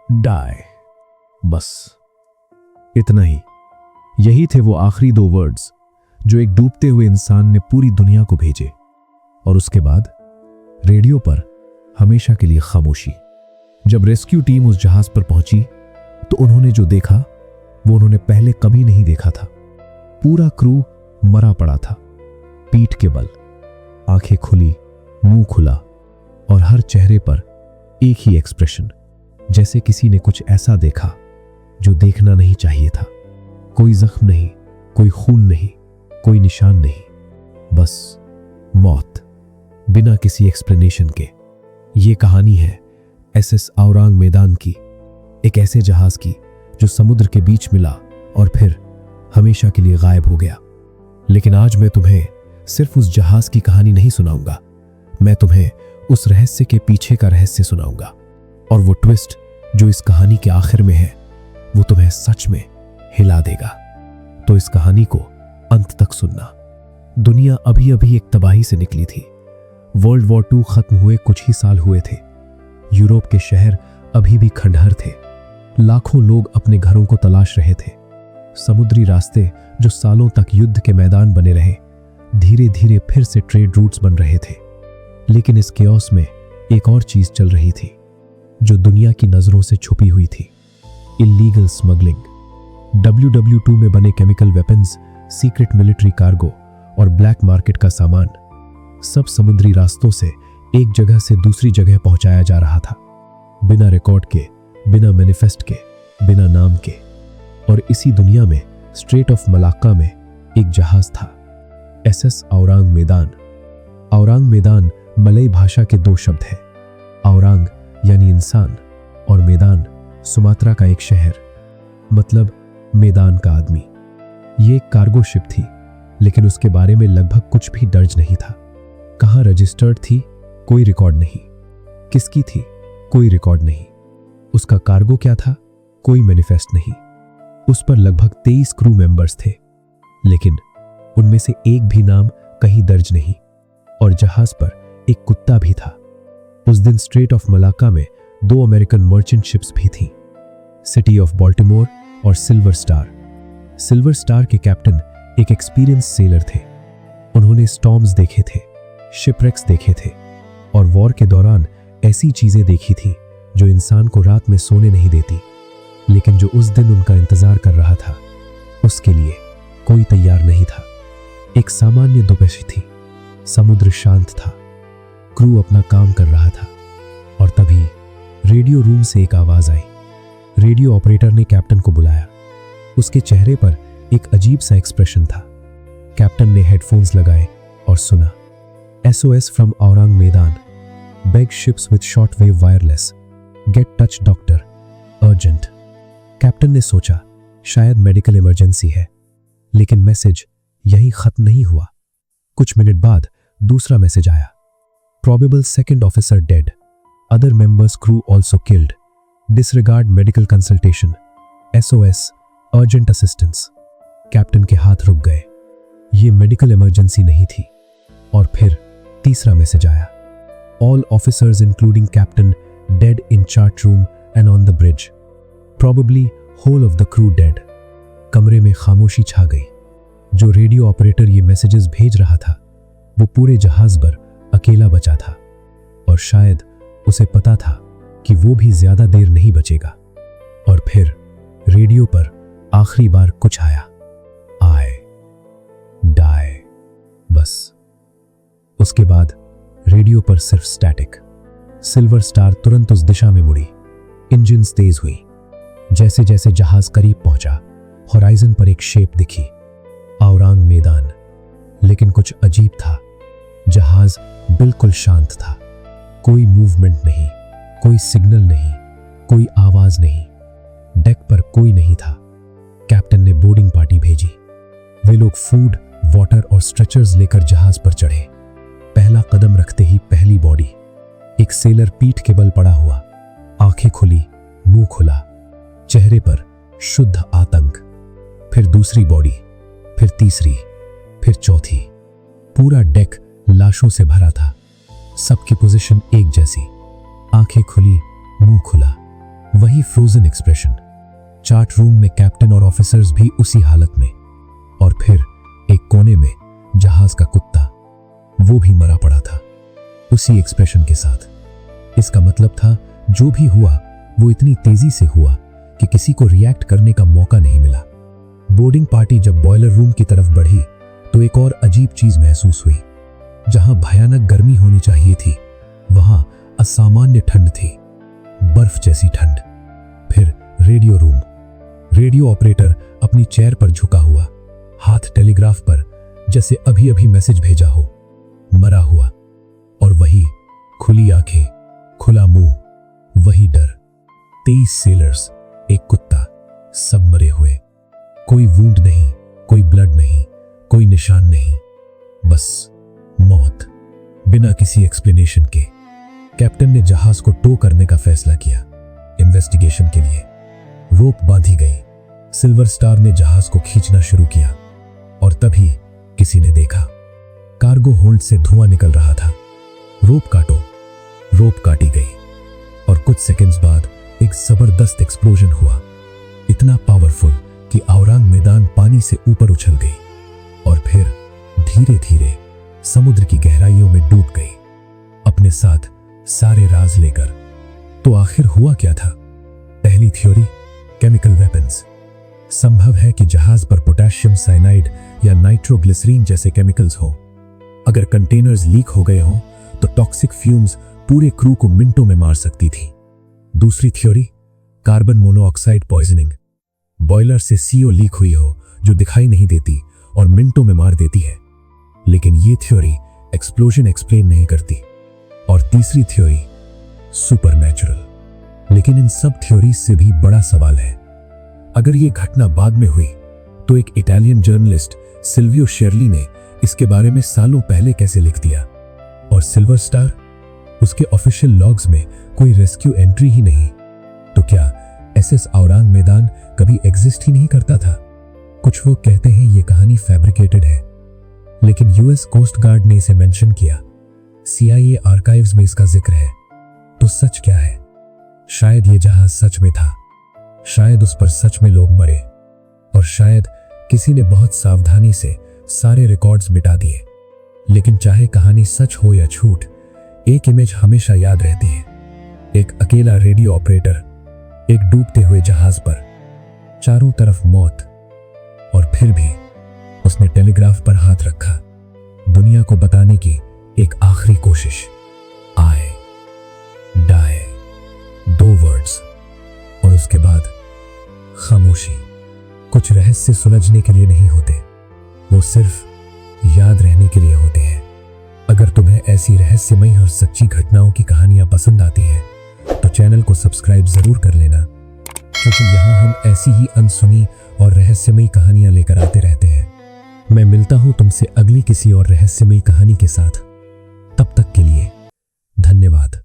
Die, बस इतना ही। यही थे वो आखिरी 2 वर्ड्स जो एक डूबते हुए इंसान ने पूरी दुनिया को भेजे। और उसके बाद रेडियो पर हमेशा के लिए खामोशी। जब रेस्क्यू टीम उस जहाज पर पहुंची तो उन्होंने जो देखा वो उन्होंने पहले कभी नहीं देखा था। पूरा क्रू मरा पड़ा था, पीठ के बल, आंखें खुली, मुंह खुला, और हर चेहरे पर एक ही एक्सप्रेशन, जैसे किसी ने कुछ ऐसा देखा जो देखना नहीं चाहिए था। कोई जख्म नहीं, कोई खून नहीं, कोई निशान नहीं, बस मौत, बिना किसी एक्सप्लेनेशन के। ये कहानी है एसएस औरांग मैदान की, एक ऐसे जहाज की जो समुद्र के बीच मिला और फिर हमेशा के लिए गायब हो गया। लेकिन आज मैं तुम्हें सिर्फ उस जहाज की कहानी नहीं सुनाऊंगा, मैं तुम्हें उस रहस्य के पीछे का रहस्य सुनाऊंगा। और वो ट्विस्ट जो इस कहानी के आखिर में है वो तुम्हें सच में हिला देगा। तो इस कहानी को अंत तक सुनना। दुनिया अभी अभी एक तबाही से निकली थी। वर्ल्ड वॉर 2 खत्म हुए कुछ ही साल हुए थे। यूरोप के शहर अभी भी खंडहर थे। लाखों लोग अपने घरों को तलाश रहे थे। समुद्री रास्ते जो सालों तक युद्ध के मैदान बने रहे, धीरे धीरे फिर से ट्रेड रूट्स बन रहे थे। लेकिन इस केओस में एक और चीज चल रही थी जो दुनिया की नजरों से छुपी हुई थी। Illegal smuggling. WW2 में बने chemical weapons, secret military cargo और ब्लैक मार्केट का सामान, सब समुद्री रास्तों से एक जगह से दूसरी जगह पहुंचाया जा रहा था, बिना रिकॉर्ड के, बिना मैनिफेस्ट के, बिना नाम के। और इसी दुनिया में स्ट्रेट ऑफ मलाक्का में एक जहाज था, एसएस औरांग मैदान। औरांग मैदान मलई भाषा के 2 शब्द हैं। औरांग यानी इंसान और मैदान सुमात्रा का एक शहर, मतलब मैदान का आदमी। ये एक कार्गो शिप थी, लेकिन उसके बारे में लगभग कुछ भी दर्ज नहीं था। कहाँ रजिस्टर्ड थी, कोई रिकॉर्ड नहीं। किसकी थी, कोई रिकॉर्ड नहीं। उसका कार्गो क्या था, कोई मैनिफेस्ट नहीं। उस पर लगभग 23 क्रू मेंबर्स थे, लेकिन उनमें से एक भी नाम कहीं दर्ज नहीं। और जहाज पर एक कुत्ता भी था। उस दिन स्ट्रेट ऑफ मलाक्का में 2 अमेरिकन मर्चेंट शिप्स भी थीं, सिटी ऑफ बाल्टीमोर और सिल्वर स्टार। सिल्वर स्टार के कैप्टन एक एक्सपीरियंस सेलर थे। उन्होंने स्टॉर्म्स देखे थे, शिपरेक्स देखे थे और वॉर के दौरान ऐसी चीजें देखी थी जो इंसान को रात में सोने नहीं देती। लेकिन जो उस दिन उनका इंतजार कर रहा था, उसके लिए कोई तैयार नहीं था। एक सामान्य दोपहर थी, समुद्र शांत था, क्रू अपना काम कर रहा था। और तभी रेडियो रूम से एक आवाज आई। रेडियो ऑपरेटर ने कैप्टन को बुलाया। उसके चेहरे पर एक अजीब सा एक्सप्रेशन था। कैप्टन ने हेडफोन्स लगाए और सुना, SOS from Ourang Medan, beg ships with short wave wireless, get touch doctor, urgent. Captain ने सोचा शायद मेडिकल इमरजेंसी है, लेकिन मैसेज यहीं खत्म नहीं हुआ। कुछ मिनट बाद दूसरा मैसेज आया, probable second officer dead, other members crew also killed, disregard medical consultation, SOS urgent assistance. Captain के हाथ रुक गए। ये मेडिकल इमरजेंसी नहीं थी। और फिर तीसरा मैसेज आया, all officers including captain dead in chart room and on the bridge, probably whole of the crew dead. कमरे में खामोशी छा गई। जो रेडियो ऑपरेटर ये मैसेजेस भेज रहा था वो पूरे जहाज पर अकेला बचा था, और शायद उसे पता था कि वो भी ज्यादा देर नहीं बचेगा। और फिर रेडियो पर आखिरी बार कुछ आया, आई डाई, बस। उसके बाद रेडियो पर सिर्फ स्टैटिक। सिल्वर स्टार तुरंत उस दिशा में मुड़ी। इंजन्स तेज हुई। जैसे जैसे जहाज करीब पहुंचा, होराइजन पर एक शेप दिखी, औरांग मैदान। लेकिन कुछ अजीब था। जहाज बिल्कुल शांत था। कोई मूवमेंट नहीं, कोई सिग्नल नहीं, कोई आवाज नहीं। डेक पर कोई नहीं था। कैप्टन ने बोर्डिंग पार्टी भेजी। वे लोग फूड, वाटर और स्ट्रेचर्स लेकर जहाज पर चढ़े। पहला कदम रखते ही पहली बॉडी, एक सेलर पीठ के बल पड़ा हुआ, आंखें खुली, मुंह खुला, चेहरे पर शुद्ध आतंक। फिर दूसरी बॉडी, फिर तीसरी, फिर चौथी। पूरा डेक लाशों से भरा था। सबकी पोजीशन एक जैसी, आंखें खुली, मुंह खुला। वही फ्रोजन एक्सप्रेशन। चार्ट रूम में कैप्टन और ऑफिसर्स भी उसी हालत में। और फिर एक कोने में जहाज का कुत्ता, वो भी मरा पड़ा था, उसी एक्सप्रेशन के साथ। इसका मतलब था जो भी हुआ वो इतनी तेजी से हुआ कि किसी को रिएक्ट करने का मौका नहीं मिला। बोर्डिंग पार्टी जब बॉयलर रूम की तरफ बढ़ी तो एक और अजीब चीज महसूस हुई। जहां भयानक गर्मी होनी चाहिए थी वहां असामान्य ठंड थी, बर्फ जैसी ठंड। फिर रेडियो रूम। रेडियो ऑपरेटर अपनी चेयर पर झुका हुआ, हाथ टेलीग्राफ पर, जैसे अभी अभी मैसेज भेजा हो, मरा हुआ। और वही खुली आंखें, खुला मुंह, वही डर। 23 सेलर्स, एक कुत्ता, सब मरे हुए। कोई वूंड नहीं, कोई ब्लड नहीं, कोई निशान नहीं, बस मौत, बिना किसी एक्सप्लेनेशन के। कैप्टन ने जहाज को टो करने का फैसला किया, इन्वेस्टिगेशन के लिए। रोप बांधी गई। सिल्वर स्टार ने जहाज को खींचना शुरू किया और तभी किसी ने देखा, कार्गो होल्ड से धुआं निकल रहा था। रोप काटो। रोप काटी गई और कुछ सेकंड्स बाद एक जबरदस्त एक्सप्लोजन हुआ, इतना पावरफुल कि औरांग मैदान पानी से ऊपर उछल गई और फिर धीरे धीरे समुद्र की गहराइयों में डूब गई, अपने साथ सारे राज लेकर। तो आखिर हुआ क्या था? पहली थ्योरी, केमिकल वेपन्स। संभव है कि जहाज पर पोटेशियम साइनाइड या नाइट्रोग्लिसरीन जैसे केमिकल्स हो। अगर कंटेनर्स लीक हो गए हों तो टॉक्सिक फ्यूम्स पूरे क्रू को मिनटों में मार सकती थी। दूसरी theory, carbon monoxide poisoning. Boiler से CO लीक हुई हो जो दिखाई नहीं देती और मिनटों में मार देती है। लेकिन ये थ्योरी एक्सप्लोजन एक्सप्लेन नहीं करती। और तीसरी थ्योरी, सुपरनैचुरल। लेकिन इन सब थ्योरीज से भी बड़ा सवाल है, अगर ये घटना बाद में हुई तो एक इटालियन जर्नलिस्ट सिल्वियो शेरली ने इसके बारे में सालों पहले कैसे लिख दिया? और सिल्वर स्टार, उसके ऑफिशियल लॉग्स में कोई रेस्क्यू एंट्री ही नहीं। तो क्या SS औरांग मैदान कभी एग्जिस्ट ही नहीं करता था? कुछ लोग कहते हैं ये कहानी फैब्रिकेटेड है, लेकिन US कोस्ट गार्ड ने इसे मेंशन किया, CIA आर्काइव्स में इसका जिक्र है। तो सच क्या है? शायद ये जहाज सच में था, शायद उस पर सच में लोग मरे, और शायद किसी ने बहुत सावधानी से सारे रिकॉर्ड्स मिटा दिए। लेकिन चाहे कहानी सच हो या झूठ, एक इमेज हमेशा याद रहती है। एक अकेला रेडियो ऑपरेटर, एक डूबते हुए जहाज पर, चारों तरफ मौत, और फिर भी उसने टेलीग्राफ पर हाथ रखा, दुनिया को बताने की एक आखिरी कोशिश। आई डाई, 2 वर्ड्स, और उसके बाद खामोशी। कुछ रहस्य सुलझने के लिए नहीं होते, वो सिर्फ याद रहने के लिए होते हैं। अगर तुम्हें ऐसी रहस्यमयी और सच्ची घटनाओं की कहानियां पसंद आती हैं तो चैनल को सब्सक्राइब जरूर कर लेना, क्योंकि यहाँ हम ऐसी ही अनसुनी और रहस्यमयी कहानियां लेकर आते रहते हैं। मैं मिलता हूं तुमसे अगली किसी और रहस्यमयी कहानी के साथ। तब तक के लिए धन्यवाद।